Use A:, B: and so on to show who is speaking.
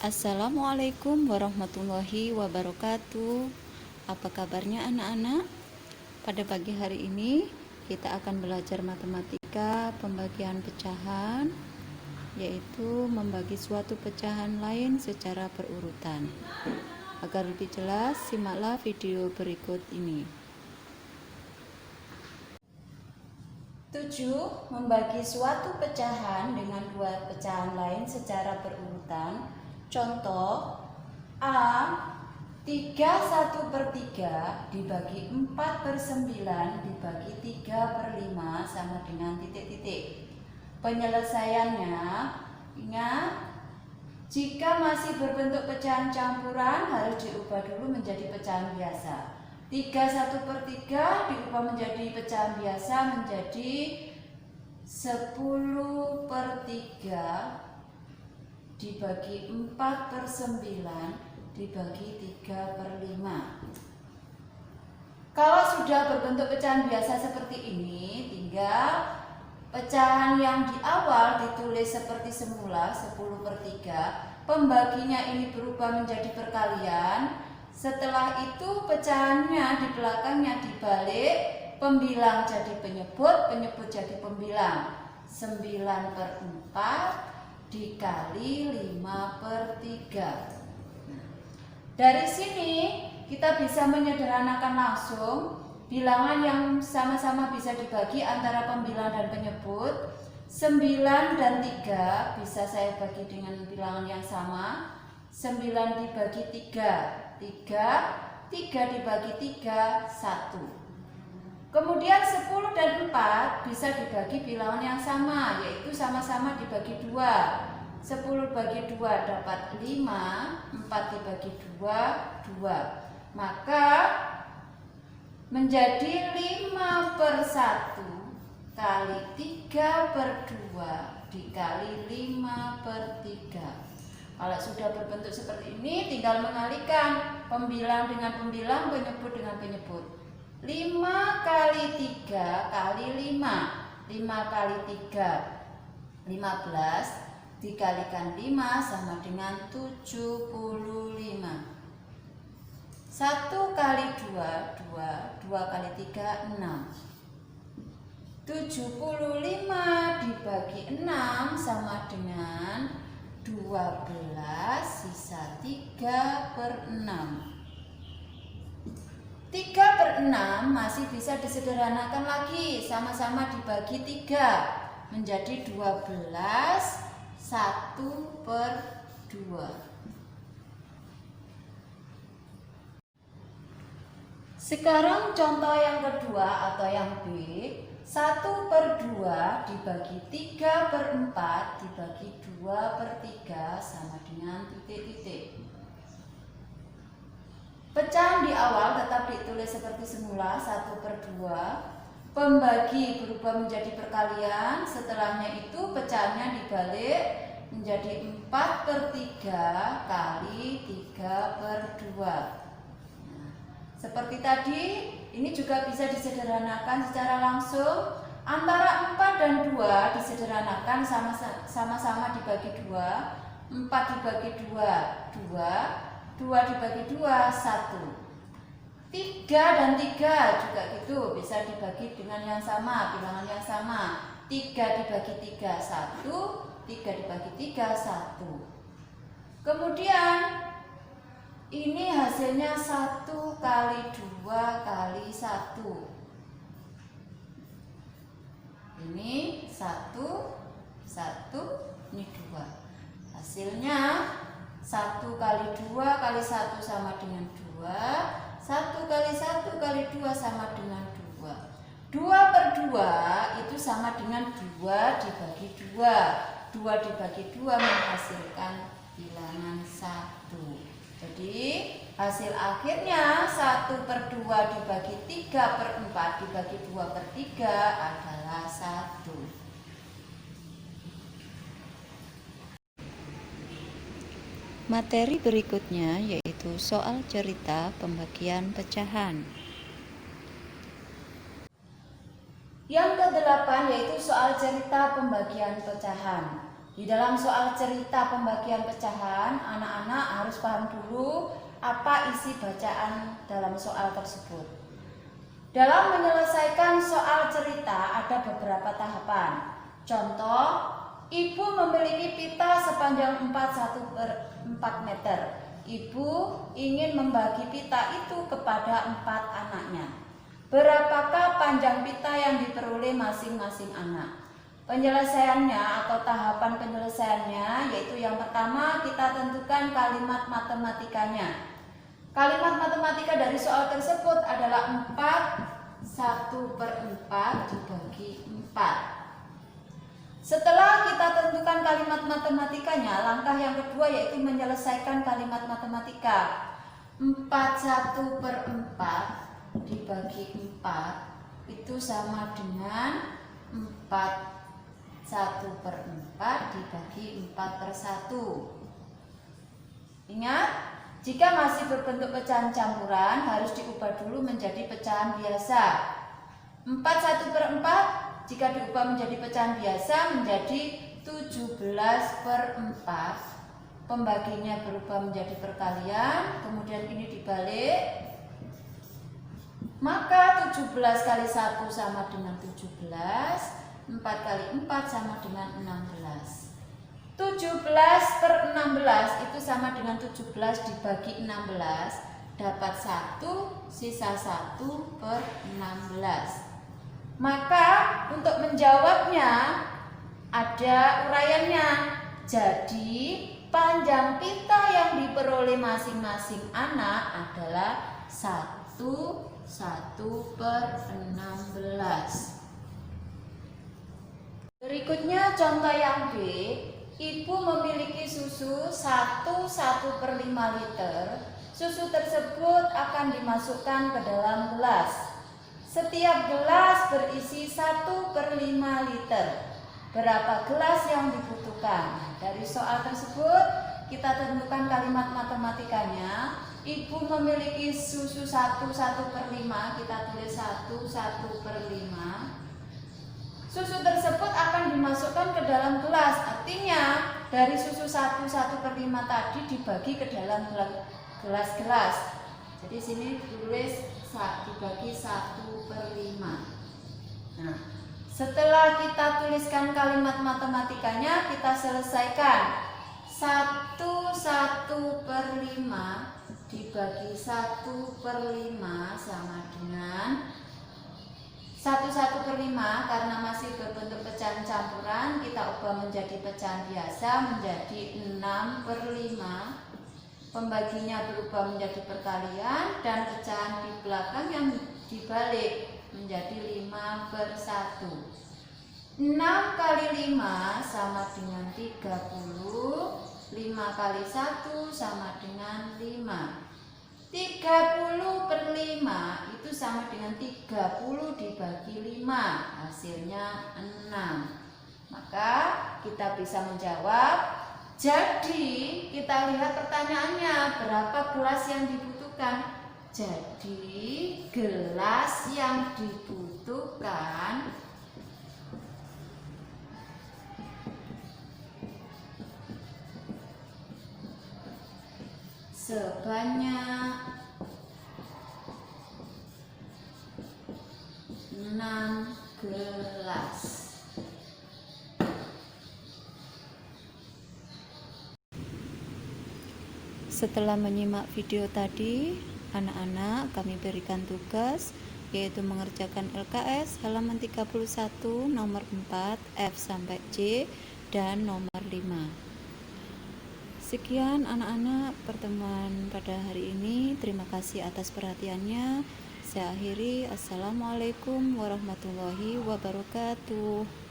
A: Assalamualaikum warahmatullahi wabarakatuh. Apa kabarnya anak-anak? Pada pagi hari ini kita akan belajar matematika pembagian pecahan, yaitu membagi suatu pecahan lain secara berurutan. Agar lebih jelas, simaklah video berikut ini. 7. Membagi suatu pecahan dengan dua pecahan lain secara berurutan. Contoh A, 3/1/3 dibagi 4/9 dibagi 3/5 sama dengan titik-titik. Penyelesaiannya, ingat, jika masih berbentuk pecahan campuran harus diubah dulu menjadi pecahan biasa. 3/1/3 diubah menjadi pecahan biasa menjadi 10/3 dibagi 4/9 dibagi 3/5. Kalau sudah berbentuk pecahan biasa seperti ini, tinggal pecahan yang di awal ditulis seperti semula 10/3, pembaginya ini berubah menjadi perkalian. Setelah itu pecahannya di belakangnya dibalik, pembilang jadi penyebut, penyebut jadi pembilang. 9/4 dikali 5/3. Dari sini kita bisa menyederhanakan langsung bilangan yang sama-sama bisa dibagi antara pembilang dan penyebut. 9 dan 3 bisa saya bagi dengan bilangan yang sama. 9 dibagi 3, 3 dibagi 3, 1. Kemudian 10 dan 4 bisa dibagi bilangan yang sama, yaitu sama-sama dibagi 2. 10 bagi 2 dapat 5, 4 dibagi 2, 2. Maka menjadi 5/1 kali 3/2 dikali 5/3. Kalau sudah berbentuk seperti ini, tinggal mengalihkan pembilang dengan pembilang, penyebut dengan penyebut. 5 kali 3 kali 5. 5 kali 3, 15. Dikalikan 5 sama dengan 75. 1 kali 2, 2. 2 kali 3, 6. 75 dibagi 6 sama dengan 12, sisa 3/6. 3/6 masih bisa disederhanakan lagi, sama-sama dibagi 3 menjadi 12, 1/2. Sekarang contoh yang kedua atau yang B, 1/2 dibagi 3/4 dibagi 2/3 sama dengan titik-titik. Pecahan di awal tetap ditulis seperti semula 1/2. Pembagi berubah menjadi perkalian. Setelahnya itu pecahannya dibalik menjadi 4/3 kali 3/2. Seperti tadi, ini juga bisa disederhanakan secara langsung. Antara 4 dan 2 disederhanakan sama-sama dibagi 2. 4 dibagi 2, 2. 2 dibagi 2, 1. 3 dan 3 juga gitu, bisa dibagi dengan yang sama, bilangan yang sama. 3 dibagi 3, 1. 3 dibagi 3, 1. Kemudian ini hasilnya 1 kali 2 kali 1. Ini 1, 1, ini 2. Hasilnya 1 kali 2 kali 1 sama dengan 2. 1 kali 1 kali 2 sama dengan 2. 2/2 itu sama dengan 2 dibagi 2. 2 dibagi 2 menghasilkan bilangan 1. Jadi hasil akhirnya 1/2 dibagi 3/4 dibagi 2/3 adalah 1. Materi berikutnya yaitu soal cerita pembagian pecahan. Yang ke-8 yaitu soal cerita pembagian pecahan. Di dalam soal cerita pembagian pecahan, anak-anak harus paham dulu apa isi bacaan dalam soal tersebut. Dalam menyelesaikan soal cerita ada beberapa tahapan. Contoh, ibu memiliki pita sepanjang 4 meter. Ibu ingin membagi pita itu kepada 4 anaknya. Berapakah panjang pita yang diperoleh masing-masing anak? Penyelesaiannya atau tahapan penyelesaiannya yaitu yang pertama kita tentukan kalimat matematikanya. Kalimat matematika dari soal tersebut adalah 4, 1/4 dibagi 4. Setelah kita tentukan kalimat matematikanya, langkah yang kedua yaitu menyelesaikan kalimat matematika. 4 1/4 dibagi 4 itu sama dengan 4 1/4 dibagi 4/1. Ingat, jika masih berbentuk pecahan campuran harus diubah dulu menjadi pecahan biasa. 4 1/4 jika diubah menjadi pecahan biasa menjadi 17/4. Pembaginya berubah menjadi perkalian, kemudian ini dibalik. Maka 17 kali 1 sama dengan 17. 4 kali 4 sama dengan 16. 17/16 itu sama dengan 17 dibagi 16, dapat 1, sisa 1/16. Maka untuk menjawabnya ada uraiannya. Jadi panjang pita yang diperoleh masing-masing anak adalah 1/16. Berikutnya contoh yang B, ibu memiliki susu 1/1/5 liter. Susu tersebut akan dimasukkan ke dalam gelas. Setiap gelas berisi 1/5 liter. Berapa gelas yang dibutuhkan? Dari soal tersebut kita tentukan kalimat matematikanya. Ibu memiliki susu 1/1/5, kita tulis 1/1/5. Susu tersebut akan dimasukkan ke dalam gelas. Artinya dari susu 1/1/5 tadi dibagi ke dalam gelas-gelas. Jadi sini tulis dibagi 1/5. Nah, setelah kita tuliskan kalimat matematikanya, kita selesaikan. 1/1/5 dibagi 1/5 sama dengan 1/1/5. Karena masih berbentuk pecahan campuran, kita ubah menjadi pecahan biasa menjadi 6/5. Pembaginya berubah menjadi perkalian dan pecahan di belakang yang dibalik menjadi 5/1. 6 kali 5 sama dengan 30. 5 kali 1 sama dengan 5. 30/5 itu sama dengan 30 dibagi 5, hasilnya 6. Maka kita bisa menjawab. Jadi kita lihat pertanyaannya, berapa gelas yang dibutuhkan? Jadi gelas yang dibutuhkan sebanyak 6 gelas. Setelah menyimak video tadi, anak-anak kami berikan tugas yaitu mengerjakan LKS halaman 31 nomor 4 F sampai J dan nomor 5. Sekian anak-anak pertemuan pada hari ini. Terima kasih atas perhatiannya. Saya akhiri. Assalamualaikum warahmatullahi wabarakatuh.